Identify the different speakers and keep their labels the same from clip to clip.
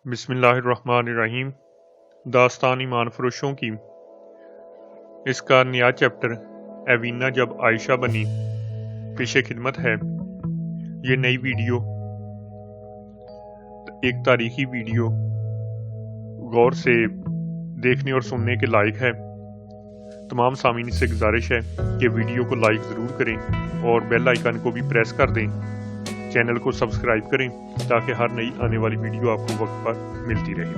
Speaker 1: بسم اللہ الرحمن الرحیم۔ داستان ایمان فروشوں کی اس کا نیا چیپٹر ایوینا جب عائشہ بنی پیش خدمت ہے۔ یہ نئی ویڈیو ایک تاریخی ویڈیو غور سے دیکھنے اور سننے کے لائق ہے۔ تمام سامعین سے گزارش ہے کہ ویڈیو کو لائک ضرور کریں اور بیل آئیکن کو بھی پریس کر دیں، چینل کو سبسکرائب کریں تاکہ ہر نئی آنے والی ویڈیو آپ کو وقت پر ملتی رہے۔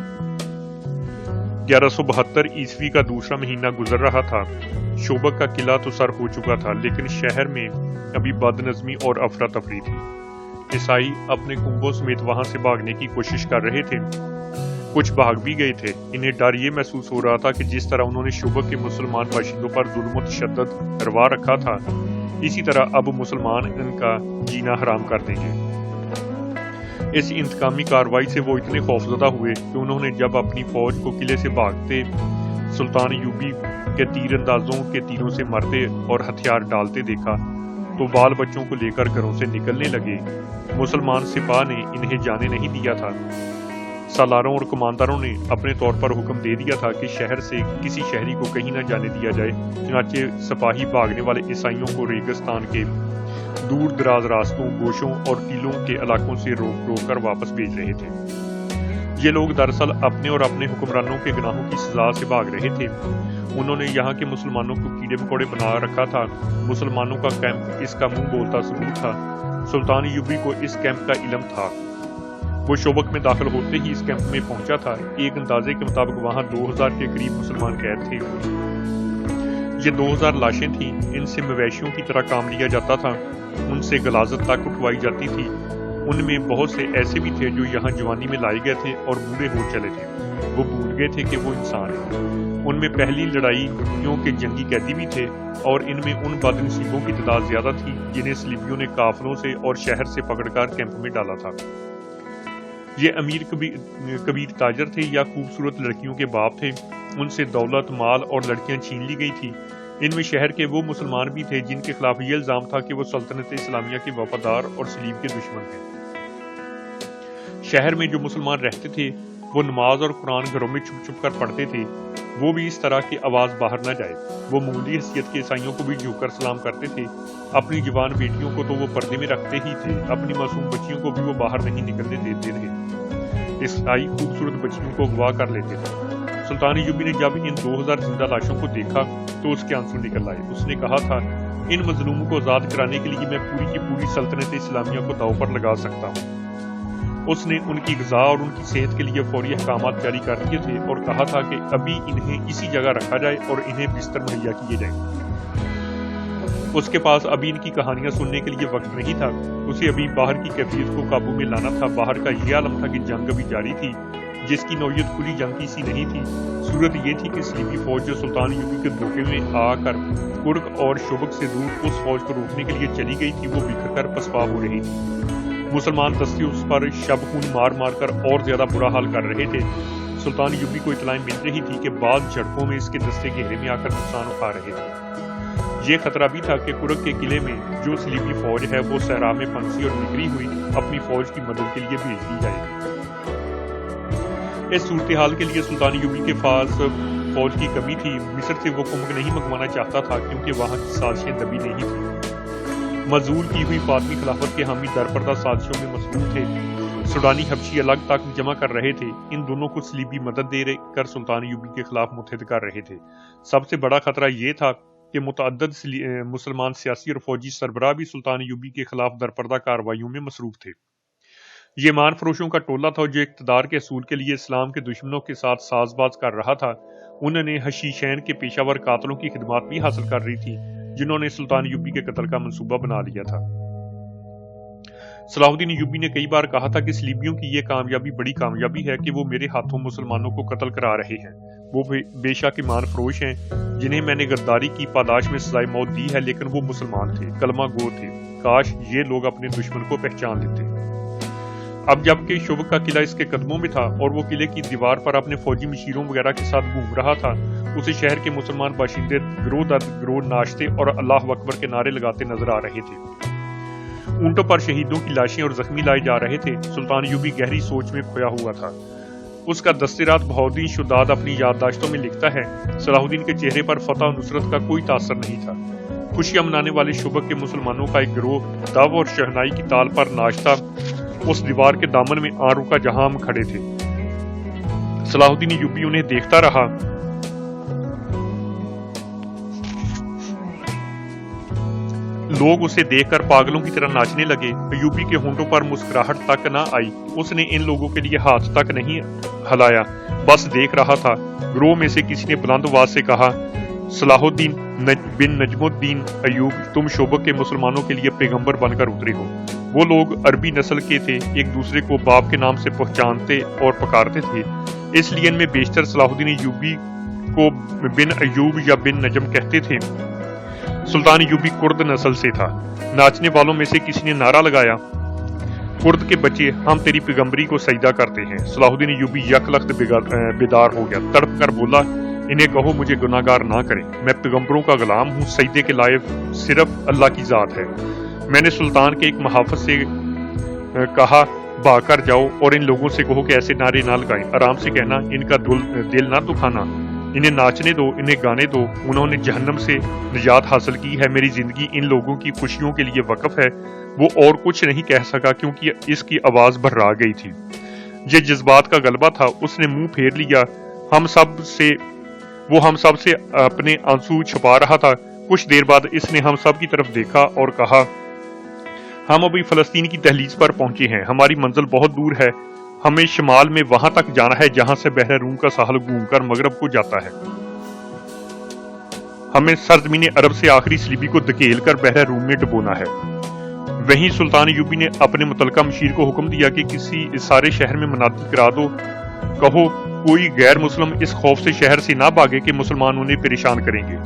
Speaker 1: 1172 عیسوی کا دوسرا مہینہ گزر رہا تھا۔ شوبک کا قلعہ تو سر ہو چکا تھا، لیکن شہر میں ابھی بد نظمی اور افراتفری تھی۔ عیسائی اپنے کنبوں سمیت وہاں سے بھاگنے کی کوشش کر رہے تھے، کچھ بھاگ بھی گئے تھے۔ انہیں ڈر یہ محسوس ہو رہا تھا کہ جس طرح انہوں نے شوبک کے مسلمان باشندوں پر ظلم و تشدد روا رکھا تھا، اسی طرح اب مسلمان ان کا جینا حرام کر دیں گے۔ اس انتقامی کارروائی سے وہ اتنے خوفزدہ ہوئے کہ انہوں نے جب اپنی فوج کو قلعے سے بھاگتے سلطان ایوبی کے تیر اندازوں کے تیروں سے مرتے اور ہتھیار ڈالتے دیکھا تو بال بچوں کو لے کر گھروں سے نکلنے لگے۔ مسلمان سپاہ نے انہیں جانے نہیں دیا تھا۔ سالاروں اور کمانداروں نے اپنے طور پر حکم دے دیا تھا کہ شہر سے کسی شہری کو کہیں نہ جانے دیا جائے۔ چنانچہ سپاہی بھاگنے والے عیسائیوں کو ریگستان کے دور دراز راستوں، گوشوں اور ٹیلوں کے علاقوں سے روک روک کر واپس بھیج رہے تھے۔ یہ لوگ دراصل اپنے اور اپنے حکمرانوں کے گناہوں کی سزا سے بھاگ رہے تھے۔ انہوں نے یہاں کے مسلمانوں کو کیڑے مکوڑے بنا رکھا تھا۔ مسلمانوں کا کیمپ اس کا منہ بولتا ثبوت تھا۔ سلطان ایوبی کو اس کیمپ کا علم تھا۔ وہ شوبک میں داخل ہوتے ہی اس کیمپ میں پہنچا تھا۔ ایک اندازے کے مطابق وہاں 2000 کے قریب مسلمان قید تھے۔ یہ 2000 لاشیں تھیں۔ ان سے مویشیوں کی طرح کام لیا جاتا تھا، ان سے غلاظت تک اٹھوائی جاتی تھی۔ ان میں بہت سے ایسے بھی تھے جو یہاں جوانی میں لائے گئے تھے اور بوڑھے ہو چلے تھے۔ وہ بھول گئے تھے کہ وہ انسان ہیں۔ ان میں پہلی لڑائیوں کے جنگی قیدی بھی تھے، اور ان میں ان بد نصیبوں کی تعداد زیادہ تھی جنہیں صلیبیوں نے قافلوں سے اور شہر سے پکڑ کر کیمپ میں ڈالا تھا۔ یہ امیر کبیر تاجر تھے یا خوبصورت لڑکیوں کے باپ تھے۔ ان سے دولت، مال اور لڑکیاں چھین لی گئی تھی۔ ان میں شہر کے وہ مسلمان بھی تھے جن کے خلاف یہ الزام تھا کہ وہ سلطنت اسلامیہ کے وفادار اور صلیب کے دشمن تھے۔ شہر میں جو مسلمان رہتے تھے وہ نماز اور قرآن گھروں میں چھپ چھپ کر پڑھتے تھے، وہ بھی اس طرح کی آواز باہر نہ جائے۔ وہ معمولی حیثیت کے عیسائیوں کو بھی جھک کر سلام کرتے تھے۔ اپنی جوان بیٹیوں کو تو وہ پردے میں رکھتے ہی تھے، اپنی معصوم بچیوں کو بھی وہ باہر نہیں نکلنے دیتے تھے۔ عیسائی خوبصورت بچیوں کو اغوا کر لیتے تھے۔ سلطان ایوبی نے جب ان 2000 زندہ لاشوں کو دیکھا تو اس کے آنسو نکل آئے۔ اس نے کہا تھا، ان مظلوموں کو آزاد کرانے کے لیے میں پوری کی پوری سلطنت اسلامیہ کو داؤ پر لگا سکتا ہوں۔ اس نے ان کی غذا اور ان کی صحت کے لیے فوری احکامات جاری کر دیے تھے اور کہا تھا کہ ابھی انہیں اسی جگہ رکھا جائے اور انہیں بستر مہیا کیے جائیں۔ اس کے پاس ابھی ان کی کہانیاں سننے کے لیے وقت نہیں تھا۔ اسے ابھی باہر کی کیفیت کو قابو میں لانا تھا۔ باہر کا یہ عالم تھا کہ جنگ ابھی جاری تھی، جس کی نوعیت کھلی جنگ کی سی نہیں تھی۔ صورت یہ تھی کہ صلیبی فوج جو سلطان ایوبی کے دھوکے میں آ کر کرک اور شوبک سے دور اس فوج کو روکنے کے لیے چلی گئی تھی، وہ بکھر کر پسپا ہو رہی تھی۔ مسلمان دستے اس پر شب خون مار مار کر اور زیادہ برا حال کر رہے تھے۔ سلطان ایوبی کو اطلاع مل رہی تھی کہ بعض جھڑپوں میں اس کے دستے گھیرے میں آ کر نقصان اٹھا رہے تھے۔ یہ خطرہ بھی تھا کہ کرک کے قلعے میں جو صلیبی فوج ہے وہ صحرا میں پھنسی اور نکلی ہوئی اپنی فوج کی مدد کے لیے بھیج دی جائے گی۔ اس صورتحال کے لیے سلطان ایوبی کے پاس فوج کی کمی تھی۔ مصر سے وہ کمک نہیں منگوانا چاہتا تھا کیونکہ وہاں کی سازشیں دبی نہیں تھیں۔ مزول کی ہوئی فاطمی خلافت کے حامی درپردہ سازشوں میں مصروف تھے۔ سوڈانی حبشی الگ طاقت جمع کر رہے تھے۔ ان دونوں کو صلیبی مدد دے کر سلطان ایوبی کے خلاف متحد کر رہے تھے۔ سب سے بڑا خطرہ یہ تھا کہ متعدد مسلمان سیاسی اور فوجی سربراہ بھی سلطان ایوبی کے خلاف درپردہ کارروائیوں میں مصروف تھے۔ یہ ایمان فروشوں کا ٹولہ تھا جو اقتدار کے حصول کے لیے اسلام کے دشمنوں کے ساتھ ساز باز کر رہا تھا۔ انہوں نے حشیشین کے پیشہ ور قاتلوں کی خدمات بھی حاصل کر رہی تھی جنہوں نے سلطان ایوبی کے قتل کا منصوبہ بنا لیا تھا۔ صلاح الدین ایوبی نے کئی بار کہا تھا کہ صلیبیوں کی یہ کامیابی بڑی کامیابی ہے کہ وہ میرے ہاتھوں مسلمانوں کو قتل کرا رہے ہیں۔ وہ بے شک ایمان فروش ہیں جنہیں میں نے غداری کی پاداش میں سزائے موت دی ہے، لیکن وہ مسلمان تھے، کلمہ گو تھے۔ کاش یہ لوگ اپنے دشمن کو پہچان لیتے۔ اب جبکہ شوبک کا قلعہ اس کے قدموں میں تھا اور وہ قلعے کی دیوار پر اپنے فوجی مشیروں وغیرہ کے ساتھ گھوم رہا تھا، اسے شہر کے مسلمان باشندے گروہ در گروہ ناشتے اور اللہ اکبر کے نعرے لگاتے نظر آ رہے تھے۔ اونٹوں پر شہیدوں کی لاشیں اور زخمی لائے جا رہے تھے۔ سلطان ایوبی گہری سوچ میں کھویا ہوا تھا۔ اس کا دسترات بہاؤالدین شداد اپنی یادداشتوں میں لکھتا ہے، صلاح الدین کے چہرے پر فتح و نصرت کا کوئی تاثر نہیں تھا۔ خوشیاں منانے والے شبک کے مسلمانوں کا ایک گروہ دو اور شہنائی کی تال پر ناچتا اس دیوار کے دامن میں آ رکا جہاں ہم کھڑے تھے۔ صلاح الدین ایوبی انہیں دیکھتا رہا۔ لوگ اسے دیکھ کر پاگلوں کی طرح ناچنے لگے۔ ایوبی کے ہونٹوں پر مسکراہٹ تک نہ آئی۔ اس نے ان لوگوں کے لیے ہاتھ تک نہیں ہلایا، بس دیکھ رہا تھا۔ گروہ میں سے کسی نے بلند آواز سے کہا، صلاح الدین بن نجم الدین ایوب، تم شوبک کے مسلمانوں کے لیے پیغمبر بن کر اترے ہو۔ وہ لوگ عربی نسل کے تھے، ایک دوسرے کو باپ کے نام سے پہچانتے اور پکارتے تھے، اس لیے ان میں بیشتر صلاح الدین ایوبی کو بن ایوب یا بن نجم کہتے تھے۔ سلطان ایوبی کرد نسل سے تھا۔ ناچنے والوں میں سے کسی نے نعرہ لگایا، کرد کے بچے، ہم تیری پیغمبری کو سجدہ کرتے ہیں۔ صلاح الدین ایوبی یک لخت بیدار ہو گیا، تڑپ کر بولا، انہیں کہو مجھے گناہگار نہ کریں، میں پیغمبروں کا غلام ہوں، سجدے کے لائق صرف اللہ کی ذات ہے۔ میں نے سلطان کے ایک محافظ سے کہا، بھاگ کر جاؤ اور ان لوگوں سے کہو کہ ایسے نعرے نہ لگائیں، آرام سے کہنا، ان کا دل نہ دکھانا، انہیں ناچنے دو، انہیں گانے دو، انہوں نے جہنم سے نجات حاصل کی ہے، میری زندگی ان لوگوں کی خوشیوں کے لیے وقف ہے۔ وہ اور کچھ نہیں کہہ سکا کیونکہ اس کی آواز بھرا گئی تھی۔ یہ جذبات کا غلبہ تھا، اس نے منہ پھیر لیا، وہ ہم سب سے اپنے آنسو چھپا رہا تھا۔ کچھ دیر بعد اس نے ہم سب کی طرف دیکھا اور کہا، ہم ابھی فلسطین کی دہلیز پر پہنچے ہیں، ہماری منزل بہت دور ہے، ہمیں شمال میں وہاں تک جانا ہے جہاں سے بحر روم کا ساحل گھوم کر مغرب کو جاتا ہے۔ ہمیں سرزمین عرب سے آخری صلیبی کو دھکیل کر بحر روم میں ڈبونا ہے۔ وہیں سلطان ایوبی نے اپنے متعلقہ مشیر کو حکم دیا کہ کسی سارے شہر میں منادی کرا دو، کہو کوئی غیر مسلم اس خوف سے شہر سے نہ بھاگے کہ مسلمان انہیں پریشان کریں گے۔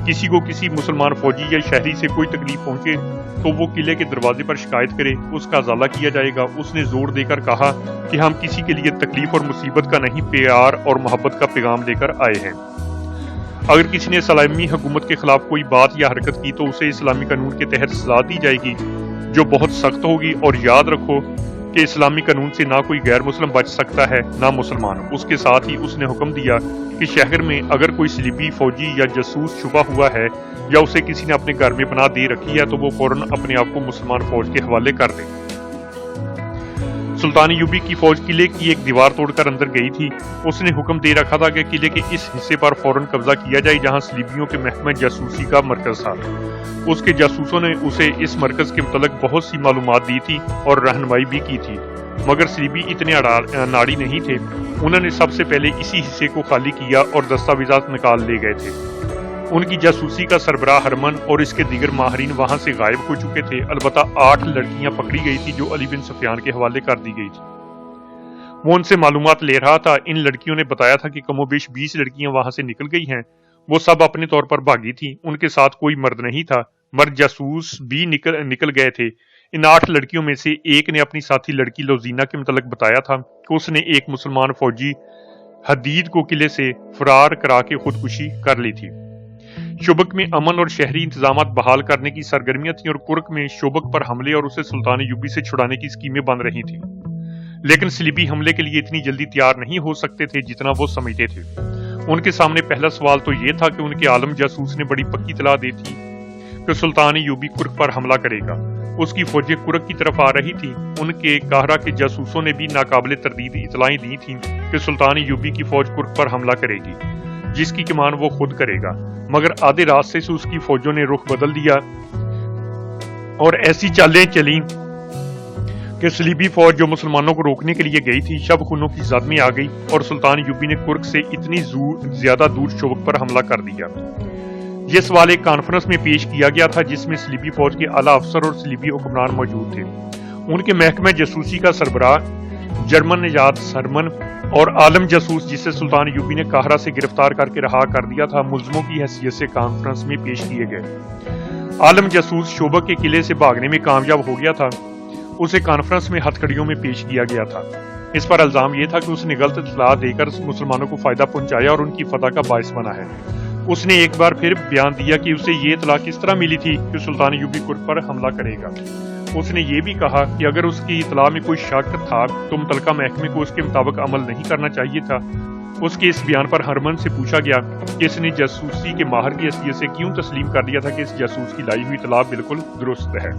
Speaker 1: کسی کو کسی مسلمان فوجی یا شہری سے کوئی تکلیف پہنچے تو وہ قلعے کے دروازے پر شکایت کرے، اس کا ازالہ کیا جائے گا۔ اس نے زور دے کر کہا کہ ہم کسی کے لیے تکلیف اور مصیبت کا نہیں، پیار اور محبت کا پیغام لے کر آئے ہیں۔ اگر کسی نے اسلامی حکومت کے خلاف کوئی بات یا حرکت کی تو اسے اسلامی قانون کے تحت سزا دی جائے گی جو بہت سخت ہوگی، اور یاد رکھو کہ اسلامی قانون سے نہ کوئی غیر مسلم بچ سکتا ہے نہ مسلمان۔ اس کے ساتھ ہی اس نے حکم دیا کہ شہر میں اگر کوئی صلیبی، فوجی یا جاسوس چھپا ہوا ہے یا اسے کسی نے اپنے گھر میں پناہ دے رکھی ہے تو وہ فوراً اپنے آپ کو مسلمان فوج کے حوالے کر دے۔ سلطان ایوبی کی فوج قلعے کی ایک دیوار توڑ کر اندر گئی تھی۔ اس نے حکم دے رکھا تھا کہ قلعے کے اس حصے پر فوراً قبضہ کیا جائے جہاں صلیبیوں کے محکمہ جاسوسی کا مرکز تھا۔ اس کے جاسوسوں نے اسے اس مرکز کے متعلق بہت سی معلومات دی تھی اور رہنمائی بھی کی تھی، مگر صلیبی اتنے ناڑی نہیں تھے۔ انہوں نے سب سے پہلے اسی حصے کو خالی کیا اور دستاویزات نکال لے گئے تھے۔ ان کی جاسوسی کا سربراہ ہرمن اور اس کے دیگر ماہرین وہاں سے غائب ہو چکے تھے، البتہ 8 لڑکیاں پکڑی گئی تھی جو علی بن سفیان کے حوالے کر دی گئی تھی۔ وہ ان سے معلومات لے رہا تھا۔ ان لڑکیوں نے بتایا تھا کہ کم و بیش 20 لڑکیاں وہاں سے نکل گئی ہیں۔ وہ سب اپنے طور پر بھاگی تھیں، ان کے ساتھ کوئی مرد نہیں تھا۔ مرد جاسوس بھی نکل گئے تھے۔ ان 8 لڑکیوں میں سے ایک نے اپنی ساتھی لڑکی لوزینہ کے متعلق بتایا تھا کہ اس نے ایک مسلمان فوجی حدید کو قلعے سے فرار کرا کے خودکشی کر لی تھی۔ شوبک میں امن اور شہری انتظامات بحال کرنے کی سرگرمیاں تھیں اور کرک میں شوبک پر حملے اور اسے سلطان ایوبی سے چھڑانے کی اسکیمیں بن رہی تھیں، لیکن صلیبی حملے کے لیے اتنی جلدی تیار نہیں ہو سکتے تھے جتنا وہ سمجھتے تھے۔ ان کے سامنے پہلا سوال تو یہ تھا کہ ان کے عالم جاسوس نے بڑی پکی اطلاع دی تھی کہ سلطان ایوبی کرک پر حملہ کرے گا۔ اس کی فوجیں کرک کی طرف آ رہی تھی۔ ان کے قاہرہ کے جاسوسوں نے بھی ناقابل تردید اطلاعیں دی تھیں کہ سلطان ایوبی کی فوج کرک پر حملہ کرے گی، جس کی کمان وہ خود کرے گا، مگر آدھے راستے سے اس کی فوجوں نے رخ بدل دیا اور ایسی چالیں چلیں کہ صلیبی فوج جو مسلمانوں کو روکنے کے لیے گئی تھی شب خونوں کی زد میں آ گئی اور سلطان ایوبی نے کرک سے اتنی زیادہ دور شوبک پر حملہ کر دیا۔ یہ سوال ایک کانفرنس میں پیش کیا گیا تھا جس میں صلیبی فوج کے اعلیٰ افسر اور صلیبی حکمران موجود تھے۔ ان کے محکمہ جاسوسی کا سربراہ جرمن نژاد ہرمن اور عالم جاسوس جسے سلطان ایوبی نے قاہرہ سے گرفتار کر کے رہا کر دیا تھا ملزموں کی حیثیت سے کانفرنس میں پیش کیے گئے۔ عالم جاسوس شوبک کے قلعے سے بھاگنے میں کامیاب ہو گیا تھا۔ اسے کانفرنس میں ہتھ کڑیوں میں پیش کیا گیا تھا۔ اس پر الزام یہ تھا کہ اس نے غلط اطلاع دے کر مسلمانوں کو فائدہ پہنچایا اور ان کی فتح کا باعث بنا ہے۔ اس نے ایک بار پھر بیان دیا کہ اسے یہ اطلاع کس طرح ملی تھی کہ سلطان ایوبی کرک پر حملہ کرے گا۔ اس نے یہ بھی کہا کہ اگر اس کی اطلاع میں کوئی شک تھا تو متعلقہ محکمے کو اس کے مطابق عمل نہیں کرنا چاہیے تھا۔ اس کے اس بیان پر ہرمن سے پوچھا گیا کہ اس نے جاسوسی کے ماہر کی حیثیت سے کیوں تسلیم کر لیا تھا کہ اس جاسوس کی لائی ہوئی اطلاع بالکل درست ہے۔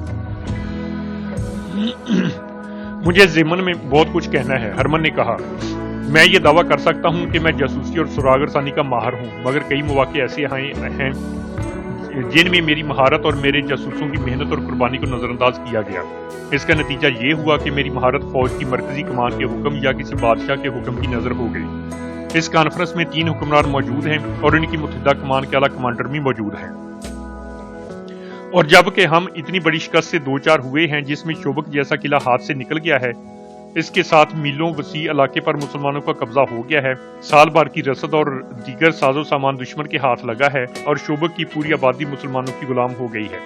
Speaker 1: مجھے ضمن میں بہت کچھ کہنا ہے، ہرمن نے کہا۔ میں یہ دعویٰ کر سکتا ہوں کہ میں جاسوسی اور سراغ رسانی کا ماہر ہوں، مگر کئی مواقع ایسے ہیں جن میں میری مہارت اور میرے جاسوسوں کی محنت اور قربانی کو نظر انداز کیا گیا۔ اس کا نتیجہ یہ ہوا کہ میری مہارت فوج کی مرکزی کمان کے حکم یا کسی بادشاہ کے حکم کی نظر ہو گئی۔ اس کانفرنس میں 3 حکمران موجود ہیں اور ان کی متحدہ کمان کے اعلیٰ کمانڈر بھی موجود ہیں، اور جب کہ ہم اتنی بڑی شکست سے دوچار ہوئے ہیں جس میں شوبک جیسا قلعہ ہاتھ سے نکل گیا ہے، اس کے ساتھ میلوں وسیع علاقے پر مسلمانوں کا قبضہ ہو گیا ہے، سال بھر کی رسد اور دیگر ساز و سامان دشمن کے ہاتھ لگا ہے اور شوبک کی پوری آبادی مسلمانوں کی غلام ہو گئی ہے۔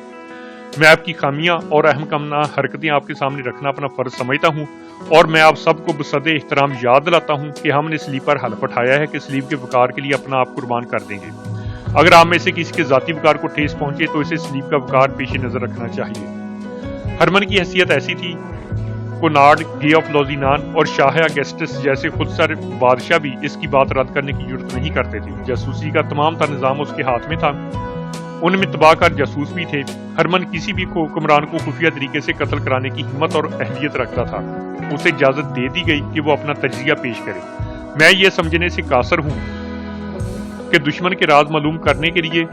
Speaker 1: میں آپ کی خامیاں اور اہم کمنا حرکتیں آپ کے سامنے رکھنا اپنا فرض سمجھتا ہوں، اور میں آپ سب کو بصد احترام یاد دلاتا ہوں کہ ہم نے سلیب پر حلف اٹھایا ہے کہ سلیب کے وقار کے لیے اپنا آپ قربان کر دیں گے۔ اگر آپ میں سے کسی کے ذاتی وقار کو ٹھیس پہنچے تو اسے سلیب کا وقار پیش نظر رکھنا چاہیے۔ ہرمن کی حیثیت ایسی تھی، کونارڈ، گے آف لوزینان اور شاہ اگسٹس جیسے خود سر بادشاہ بھی اس کی بات رد کرنے کی جرت نہیں کرتے تھے۔ جاسوسی کا تمام تر نظام اس کے ہاتھ میں تھا، ان میں تباہ کار جاسوس بھی تھے۔ ہرمن کسی بھی حکمران کو خفیہ طریقے سے قتل کرانے کی ہمت اور اہلیت رکھتا تھا۔ اسے اجازت دے دی گئی کہ وہ اپنا تجزیہ پیش کرے۔ میں یہ سمجھنے سے قاصر ہوں کہ دشمن کے راز معلوم کرنے کے لیے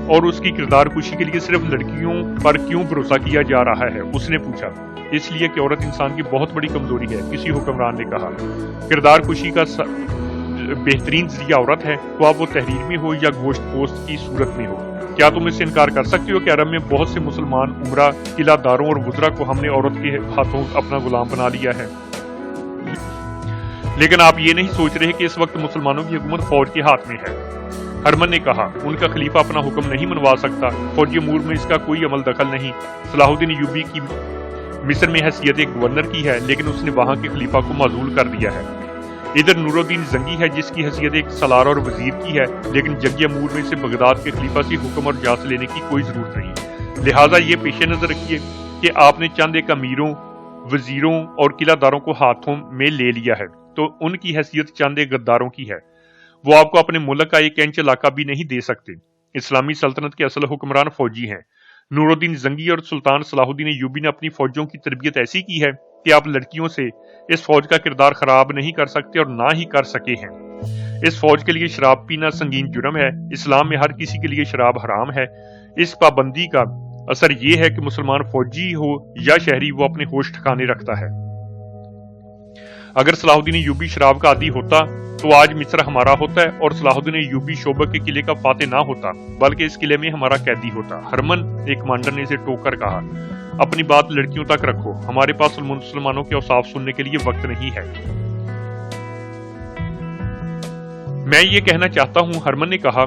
Speaker 1: اور اس کی کردار کشی کے لیے صرف لڑکیوں پر کیوں بھروسہ کیا جا رہا ہے، اس نے پوچھا۔ اس لیے کہ عورت انسان کی بہت بڑی کمزوری ہے، کسی حکمران نے کہا۔ کردار کشی کا بہترین ذریعہ عورت ہے، خواہ وہ تحریر میں ہو یا گوشت پوست کی صورت میں ہو۔ کیا تم اس سے انکار کر سکتے ہو کہ عرب میں بہت سے مسلمان عمرہ، قلعہ داروں اور وزراء کو ہم نے عورت کے ہاتھوں اپنا غلام بنا لیا ہے؟ لیکن آپ یہ نہیں سوچ رہے کہ اس وقت مسلمانوں کی حکومت فوج کے ہاتھ میں ہے۔ ہرمن نے کہا، ان کا خلیفہ اپنا حکم نہیں منوا سکتا، فوجی امور میں اس کا کوئی عمل دخل نہیں۔ صلاح الدین ایوبی کی مصر میں حیثیت ایک گورنر کی ہے، لیکن اس نے وہاں کے خلیفہ کو معزول کر دیا ہے۔ ادھر نور الدین زنگی ہے جس کی حیثیت ایک سالار اور وزیر کی ہے، لیکن جنگی امور میں سے بغداد کے خلیفہ سے حکم اور اجازت لینے کی کوئی ضرورت نہیں۔ لہٰذا یہ پیش نظر رکھیے کہ آپ نے چند ایک امیروں، وزیروں اور قلعہ داروں کو ہاتھوں میں لے لیا ہے تو ان کی حیثیت چند ایک غداروں کی ہے۔ وہ آپ کو اپنے ملک کا ایک انچ علاقہ بھی نہیں دے سکتے۔ اسلامی سلطنت کے اصل حکمران فوجی ہیں۔ نور الدین زنگی اور سلطان صلاح الدین ایوبی نے اپنی فوجوں کی تربیت ایسی کی ہے کہ آپ لڑکیوں سے اس فوج کا کردار خراب نہیں کر سکتے اور نہ ہی کر سکے ہیں۔ اس فوج کے لیے شراب پینا سنگین جرم ہے۔ اسلام میں ہر کسی کے لیے شراب حرام ہے۔ اس پابندی کا اثر یہ ہے کہ مسلمان فوجی ہو یا شہری، وہ اپنے ہوش ٹھکانے رکھتا ہے۔ اگر صلاح الدین ایوبی شراب کا عادی ہوتا تو آج مصر ہمارا ہوتا ہے اور صلاح الدین ایوبی شوبک کے قلعے کا فاتح نہ ہوتا بلکہ اس قلعے میں ہمارا قیدی ہوتا۔ ہرمن، ایک کمانڈر نے اسے ٹوک کر کہا، اپنی بات لڑکیوں تک رکھو، ہمارے پاس مسلمانوں کے اوصاف سننے کے لیے وقت نہیں ہے۔ میں یہ کہنا چاہتا ہوں، ہرمن نے کہا،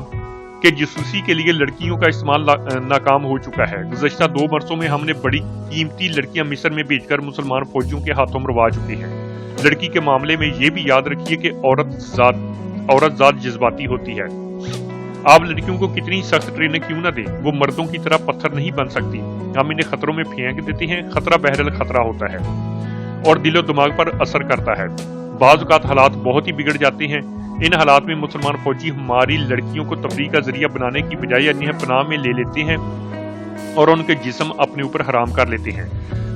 Speaker 1: کہ جاسوسی کے لیے لڑکیوں کا استعمال ناکام ہو چکا ہے۔ گزشتہ 2 برسوں میں ہم نے بڑی قیمتی لڑکیاں مصر میں بھیج کر مسلمان فوجیوں کے ہاتھوں مروا چکے ہیں۔ لڑکی کے معاملے میں یہ بھی یاد رکھیے کہ عورت ذات جذباتی ہوتی ہے۔ آپ لڑکیوں کو کتنی سخت ٹریننگ کیوں نہ دیں، وہ مردوں کی طرح پتھر نہیں بن سکتی۔ ہم انہیں خطروں میں پھینک دیتے ہیں۔ خطرہ بہرحال خطرہ ہوتا ہے اور دل و دماغ پر اثر کرتا ہے۔ بعض اوقات حالات بہت ہی بگڑ جاتے ہیں۔ ان حالات میں مسلمان فوجی ہماری لڑکیوں کو تفریح کا ذریعہ بنانے کی بجائے انہیں پناہ میں لے لیتے ہیں اور ان کے جسم اپنے اوپر حرام کر لیتے ہیں۔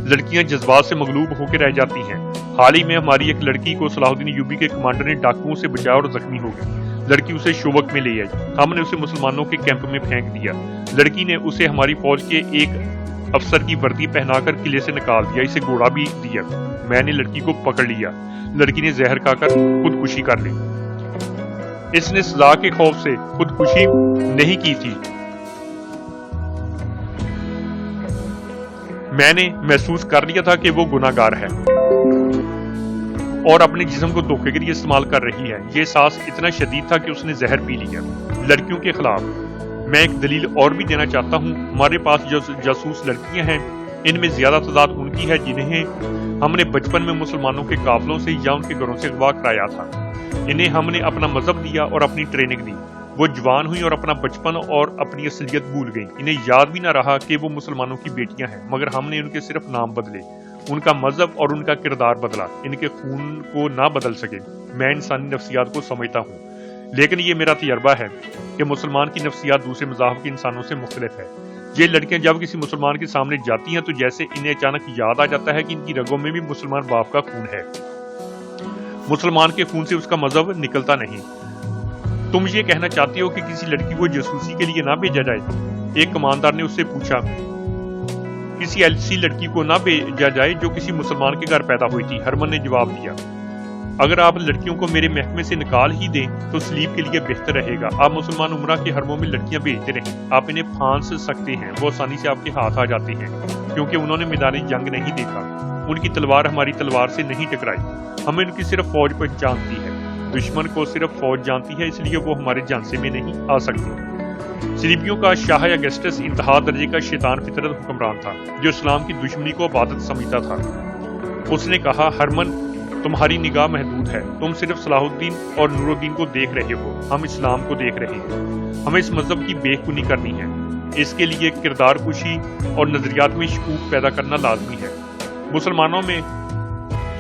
Speaker 1: لڑکیاں جذبات سے مغلوب ہو کے رہ جاتی ہیں۔ حال ہی میں ہماری ایک لڑکی کو صلاح الدین ایوبی کے کمانڈر نے ڈاکوؤں سے بچایا اور زخمی ہو گئی۔ لڑکی اسے شوبک میں لے آئی۔ ہم نے اسے مسلمانوں کے کیمپ میں پھینک دیا۔ لڑکی نے اسے ہماری فوج کے ایک افسر کی وردی پہنا کر قلعے سے نکال دیا، اسے گھوڑا بھی دیا۔ میں نے لڑکی کو پکڑ لیا۔ لڑکی نے زہر کھا کر خودکشی کر لی۔ اس نے سزا کے خوف سے خودکشی نہیں کی تھی۔ میں نے محسوس کر لیا تھا کہ وہ گناہ گار ہے اور اپنے جسم کو دھوکے کے لیے استعمال کر رہی ہے۔ یہ احساس اتنا شدید تھا کہ اس نے زہر پی لیا۔ لڑکیوں کے خلاف میں ایک دلیل اور بھی دینا چاہتا ہوں۔ ہمارے پاس جو جاسوس لڑکیاں ہیں، ان میں زیادہ تعداد ان کی ہے جنہیں ہم نے بچپن میں مسلمانوں کے قافلوں سے یا ان کے گھروں سے اغوا کرایا تھا۔ انہیں ہم نے اپنا مذہب دیا اور اپنی ٹریننگ دی۔ وہ جوان ہوئی اور اپنا بچپن اور اپنی اصلیت بھول گئیں۔ انہیں یاد بھی نہ رہا کہ وہ مسلمانوں کی بیٹیاں ہیں، مگر ہم نے ان کے صرف نام بدلے، ان کا مذہب اور ان کا کردار بدلا، ان کے خون کو نہ بدل سکے۔ میں انسانی نفسیات کو سمجھتا ہوں، لیکن یہ میرا تجربہ ہے کہ مسلمان کی نفسیات دوسرے مذاہب کے انسانوں سے مختلف ہے۔ یہ لڑکیاں جب کسی مسلمان کے سامنے جاتی ہیں تو جیسے انہیں اچانک یاد آ جاتا ہے کہ ان کی رگوں میں بھی مسلمان باپ کا خون ہے۔ مسلمان کے خون سے اس کا مذہب نکلتا نہیں۔ تم یہ کہنا چاہتے ہو کہ کسی لڑکی کو جاسوسی کے لیے نہ بھیجا جائے؟ ایک کماندار نے اس سے پوچھا۔ کسی ایسی لڑکی کو نہ بھیجا جائے جو کسی مسلمان کے گھر پیدا ہوئی تھی، ہرمن نے جواب دیا۔ اگر آپ لڑکیوں کو میرے محکمے سے نکال ہی دیں تو سلیب کے لیے بہتر رہے گا۔ آپ مسلمان عمرہ کے حرموں میں لڑکیاں بھیجتے رہیں، آپ انہیں پھانس سکتے ہیں، وہ آسانی سے آپ کے ہاتھ آ جاتے ہیں کیونکہ انہوں نے میدان جنگ نہیں دیکھا، ان کی تلوار ہماری تلوار سے نہیں ٹکرائی، ہمیں ان کی صرف فوج پہچانتی ہے، دشمن کو صرف فوج جانتی ہے، اس لیے وہ ہمارے جانسے میں نہیں آ سکتی۔ سلیبیوں کا شاہ اگسٹس انتہا درجے کا شیطان فطرت حکمران تھا جو اسلام کی دشمنی کو عبادت سمجھتا تھا۔ اس نے کہا، ہرمن تمہاری نگاہ محدود ہے، تم صرف صلاح الدین اور نور الدین کو دیکھ رہے ہو، ہم اسلام کو دیکھ رہے ہیں، ہمیں اس مذہب کی بے خونی کرنی ہے، اس کے لیے کردار کشی اور نظریات میں شکوک پیدا کرنا لازمی ہے۔ مسلمانوں میں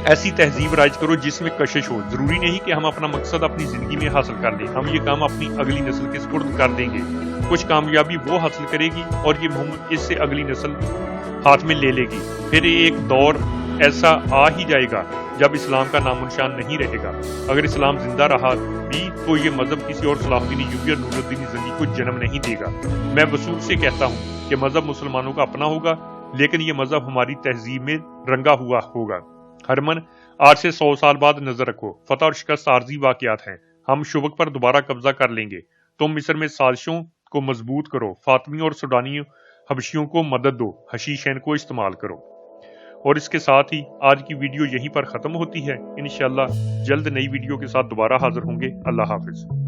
Speaker 1: ایسی تہذیب رائج کرو جس میں کشش ہو، ضروری نہیں کہ ہم اپنا مقصد اپنی زندگی میں حاصل کر لیں، ہم یہ کام اپنی اگلی نسل کے سپرد کر دیں گے، کچھ کامیابی وہ حاصل کرے گی اور یہ مہم اس سے اگلی نسل ہاتھ میں لے لے گی، پھر ایک دور ایسا آ ہی جائے گا جب اسلام کا نام و نشان نہیں رہے گا۔ اگر اسلام زندہ رہا بھی تو یہ مذہب کسی اور صلاح الدین ایوبی اور نور الدین زنگی کو جنم نہیں دے گا۔ میں وثوق سے کہتا ہوں کہ مذہب مسلمانوں کا اپنا ہوگا، لیکن یہ مذہب ہماری تہذیب میں رنگا ہوا ہوگا۔ ہرمن، آج سے 100 سال بعد نظر رکھو، فتح اور شکست عارضی واقعات ہیں، ہم شبک پر دوبارہ قبضہ کر لیں گے۔ تم مصر میں سازشوں کو مضبوط کرو، فاطمیوں اور سوڈانی حبشیوں کو مدد دو، حشیشین کو استعمال کرو۔ اور اس کے ساتھ ہی آج کی ویڈیو یہیں پر ختم ہوتی ہے، انشاءاللہ جلد نئی ویڈیو کے ساتھ دوبارہ حاضر ہوں گے۔ اللہ حافظ۔